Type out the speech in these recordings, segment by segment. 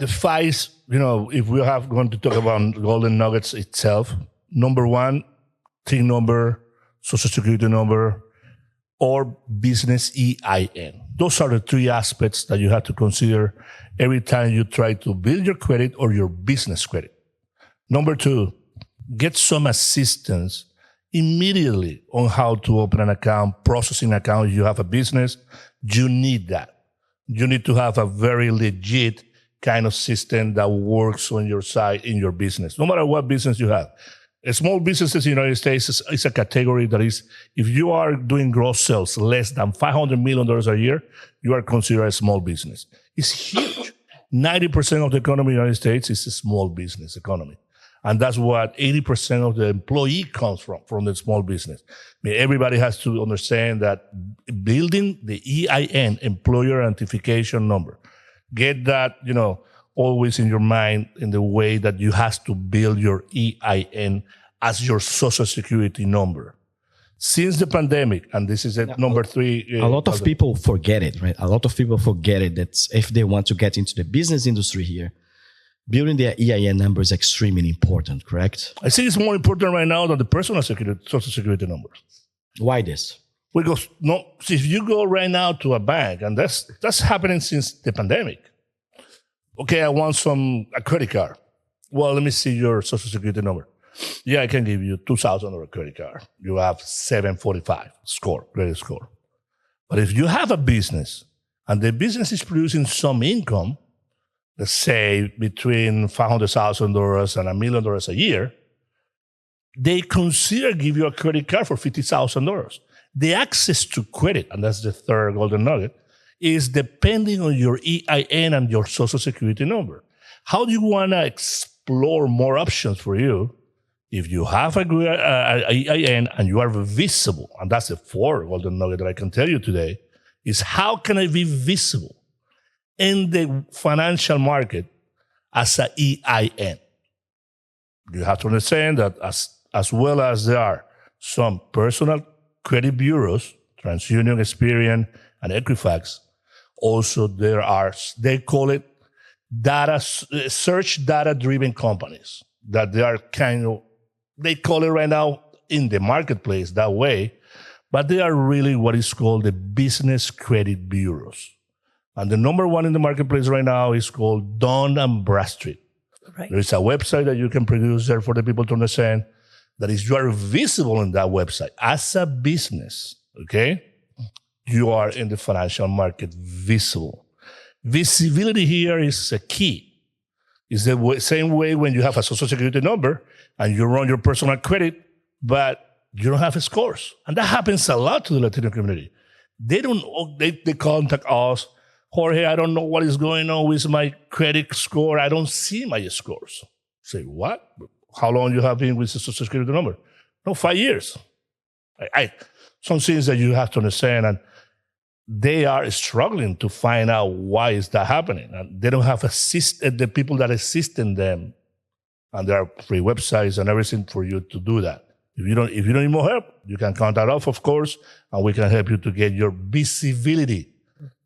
the five, if we have going to talk about golden nuggets itself, number one, TIN number, social security number, or business EIN. Those are the three aspects that you have to consider every time you try to build your credit or your business credit. Number two, get some assistance immediately on how to open an account, processing an account. If you have a business, you need that. You need to have a very legit kind of system that works on your side in your business, no matter what business you have. Small businesses in the United States is a category that is, if you are doing gross sales less than $500 million a year, you are considered a small business. It's huge. 90% of the economy in the United States is a small business economy. And that's what 80% of the employee comes from the small business. I mean, everybody has to understand that building the EIN, employer identification number, get that, always in your mind in the way that you have to build your EIN as your social security number. Since the pandemic, and this is number three. A lot of people forget it, right? A lot of people forget it. That if they want to get into the business industry here, building their EIN number is extremely important, correct? I think it's more important right now than the personal social security number. Why this? Because if you go right now to a bank, and that's happening since the pandemic. Okay, I want a credit card. Well, let me see your social security number. Yeah, I can give you $2,000 credit card. You have 745 credit score. But if you have a business and the business is producing some income, let's say between $500,000 and $1 million a year, they consider give you a credit card for $50,000. The access to credit, and that's the third golden nugget, is depending on your EIN and your social security number. How do you want to explore more options for you if you have a EIN and you are visible? And that's the fourth golden nugget that I can tell you today, is how can I be visible in the financial market as an EIN? You have to understand that as well as there are some personal credit bureaus, TransUnion, Experian, and Equifax, also they call it search data-driven companies, that they are they call it right now in the marketplace that way, but they are really what is called the business credit bureaus. And the number one in the marketplace right now is called Dun & Bradstreet. Right. There is a website that you can produce there for the people to understand that is you are visible in that website as a business, okay? You are in the financial market visible. Visibility here is a key. It's the same way when you have a social security number and you run your personal credit, but you don't have scores. And that happens a lot to the Latino community. They contact us, Jorge, I don't know what is going on with my credit score. I don't see my scores. Say, what? How long you have been with the social security number? No, 5 years. Some things that you have to understand, and they are struggling to find out why is that happening. And they don't have the people that assist in them. And there are free websites and everything for you to do that. If you don't need more help, you can contact us, of course, and we can help you to get your visibility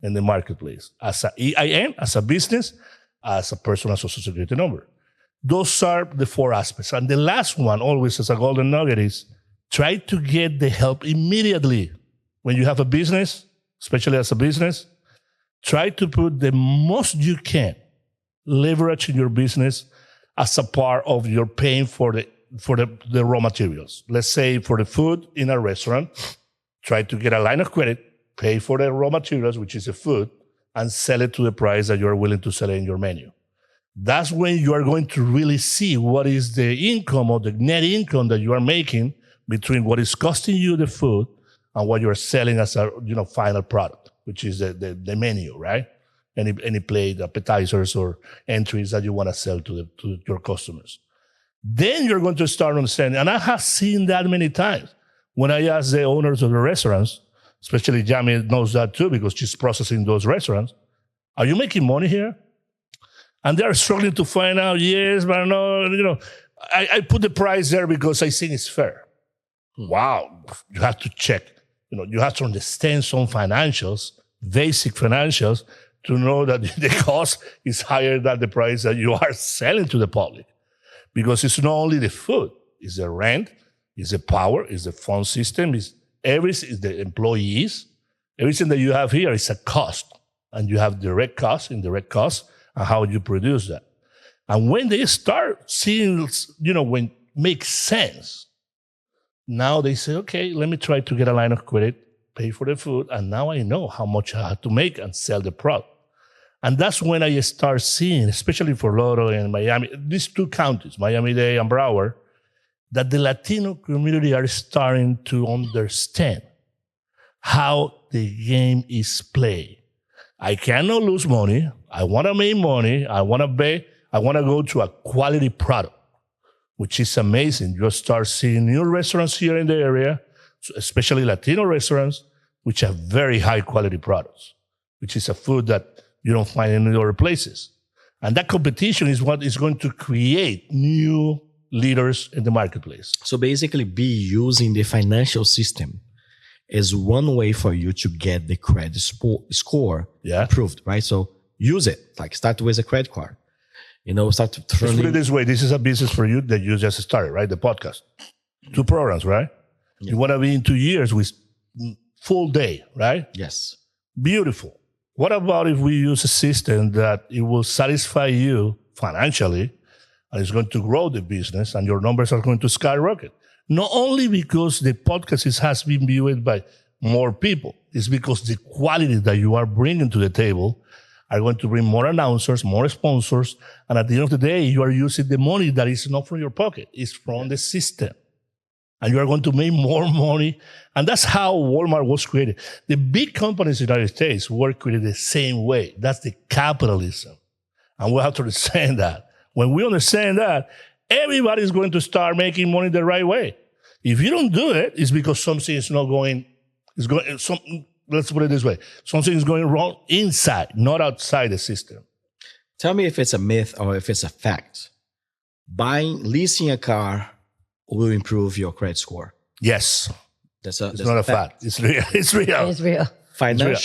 in the marketplace as an EIN, as a business, as a personal social security number. Those are the four aspects. And the last one, always as a golden nugget, is try to get the help immediately. When you have a business, especially as a business, try to put the most you can leverage in your business as a part of your paying for the raw materials. Let's say for the food in a restaurant, try to get a line of credit, pay for the raw materials, which is the food, and sell it to the price that you are willing to sell it in your menu. That's when you are going to really see what is the income or the net income that you are making between what is costing you the food and what you are selling as a final product, which is the menu, right? Any plate, appetizers, or entries that you want to sell to your customers. Then you're going to start understanding, and I have seen that many times when I ask the owners of the restaurants, especially Yamilet knows that too because she's processing those restaurants. Are you making money here? And they're struggling to find out, yes, but no, I put the price there because I think it's fair. Wow, you have to check. You have to understand some financials, basic financials, to know that the cost is higher than the price that you are selling to the public. Because it's not only the food, it's the rent, it's the power, it's the phone system, it's everything, it's the employees. Everything that you have here is a cost. And you have direct costs, indirect costs, and how you produce that. And when they start seeing, when it makes sense, now they say, okay, let me try to get a line of credit, pay for the food, and now I know how much I have to make and sell the product. And that's when I start seeing, especially for Loro and Miami, these two counties, Miami-Dade and Broward, that the Latino community are starting to understand how the game is played. I cannot lose money. I want to make money. I want to go to a quality product, which is amazing. You start seeing new restaurants here in the area, especially Latino restaurants, which have very high quality products, which is a food that you don't find in other places. And that competition is what is going to create new leaders in the marketplace. So basically, be using the financial system is one way for you to get the credit score approved, right? So use it. Like start with a credit card. Start to Let's put it this way. This is a business for you that you just started, right? The podcast. 2 programs, right? Yeah. You want to be in 2 years with full day, right? Yes. Beautiful. What about if we use a system that it will satisfy you financially and it's going to grow the business and your numbers are going to skyrocket? Not only because the podcast has been viewed by more people, it's because the quality that you are bringing to the table are going to bring more announcers, more sponsors, and at the end of the day, you are using the money that is not from your pocket, it's from the system. And you are going to make more money. And that's how Walmart was created. The big companies in the United States were created the same way. That's the capitalism. And we have to understand that. When we understand that, everybody is going to start making money the right way. If you don't do it, it's because something is not going, let's put it this way. Something is going wrong inside, not outside the system. Tell me if it's a myth or if it's a fact. Leasing a car will improve your credit score. Yes. That's not a fact. It's real. It's real. It's real.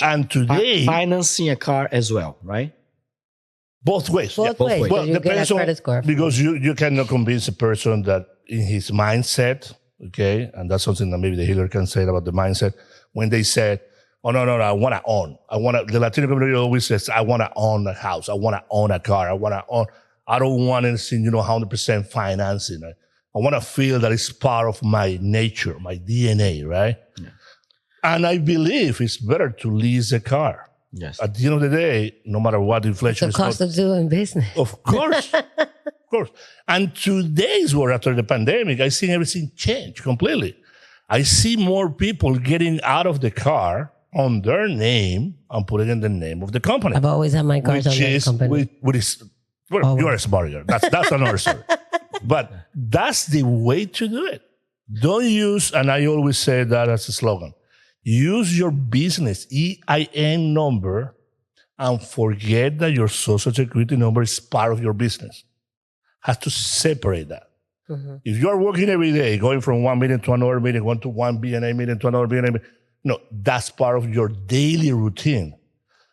And today, financing a car as well, right? Both ways. Both ways. Well, You get a credit score. Because you cannot convince a person that in his mindset, okay, and that's something that maybe the healer can say about the mindset, when they said, oh, no, I want to own. The Latino community always says, I want to own a house. I want to own a car. I don't want anything, 100% financing. I want to feel that it's part of my nature, my DNA, right? Yeah. And I believe it's better to lease a car. Yes. At the end of the day, no matter what inflation is. The cost of doing business. Of course. Of course. And today's world, after the pandemic, I see everything change completely. I see more people getting out of the car on their name and putting in the name of the company. I've always had my cars on the company. You're a smart girl. That's another story. But that's the way to do it. Don't use, and I always say that as a slogan, use your business EIN number and forget that your social security number is part of your business. Have to separate that. Mm-hmm. If you are working every day, going from 1 meeting to another meeting, going to one BNA meeting to another BNA meeting, no, that's part of your daily routine.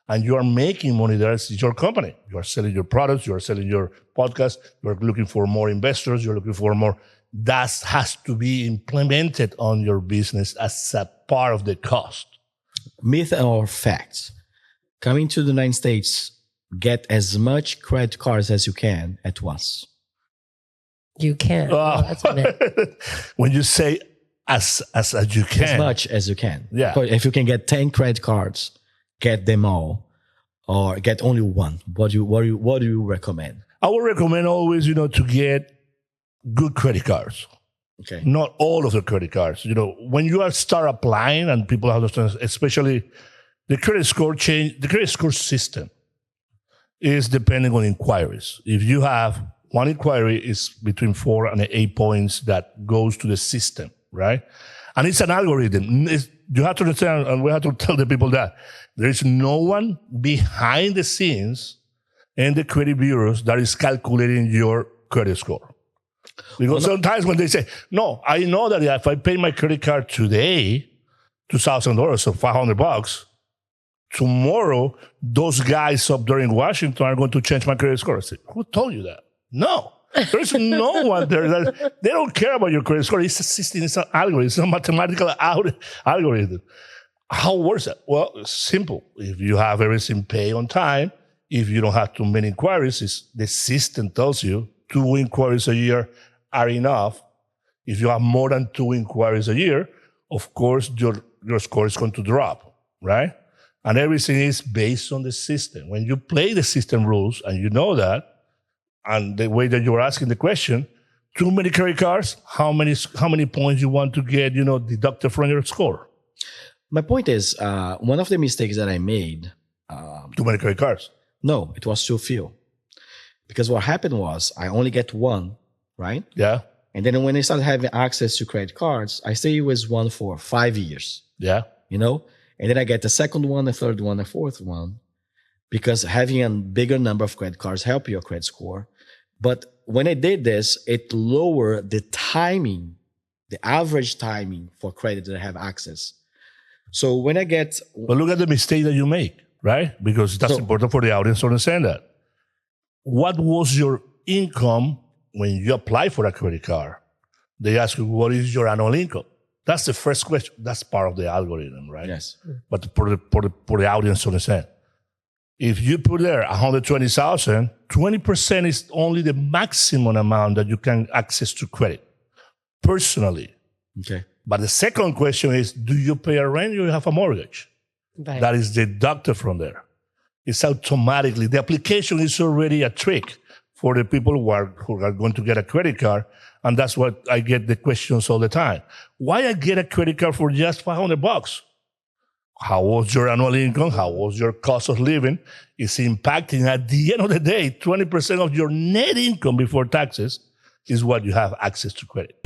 And you are making money there. It's your company. You are selling your products. You are selling your podcast. You are looking for more investors. You're looking for more. That has to be implemented on your business as a part of the cost. Myth or facts? Coming to the United States, get as much credit cards as you can at once. You can. That's a myth. When you say as you can. As much as you can. Yeah. If you can get 10 credit cards, get them all, or get only one. What do you recommend? I would recommend always, to get good credit cards. Okay. Not all of the credit cards. When you start applying and people understand, especially the credit score change, the credit score system is depending on inquiries. If you have one inquiry is between 4 and 8 points that goes to the system, right? And it's an algorithm. You have to understand, and we have to tell the people that there is no one behind the scenes in the credit bureaus that is calculating your credit score. Because sometimes when they say, no, I know that if I pay my credit card today, $2,000 or $500, tomorrow, those guys up there in Washington are going to change my credit score. I said, who told you that? No. There's no one there. They don't care about your credit score. It's a system. It's an algorithm. It's a mathematical algorithm. How works that? Well, it's simple. If you have everything paid on time, if you don't have too many inquiries, the system tells you 2 inquiries a year are enough. If you have more than 2 inquiries a year, of course, your score is going to drop, right? And everything is based on the system. When you play the system rules and you know that, and the way that you're asking the question, too many credit cards, how many points you want to get, deducted from your score? My point is, one of the mistakes that I made. Too many credit cards? No, it was too few. Because what happened was I only get one, right? Yeah. And then when I started having access to credit cards, I stay with one for 5 years. Yeah. And then I get the second one, the third one, the fourth one, because having a bigger number of credit cards help your credit score. But when I did this, it lowered the timing, the average timing for credit that I have access. So when I get... But look at the mistake that you make, right? Because that's important for the audience to understand that. What was your income when you apply for a credit card? They ask you, what is your annual income? That's the first question. That's part of the algorithm, right? Yes. But for the audience to understand, if you put there 120,000, 20% is only the maximum amount that you can access to credit personally. Okay. But the second question is, do you pay a rent or you have a mortgage? Right. That is deducted from there. It's automatically. The application is already a trick for the people who are going to get a credit card. And that's what I get the questions all the time. Why I get a credit card for just $500? How was your annual income? How was your cost of living? It's impacting, at the end of the day, 20% of your net income before taxes is what you have access to credit.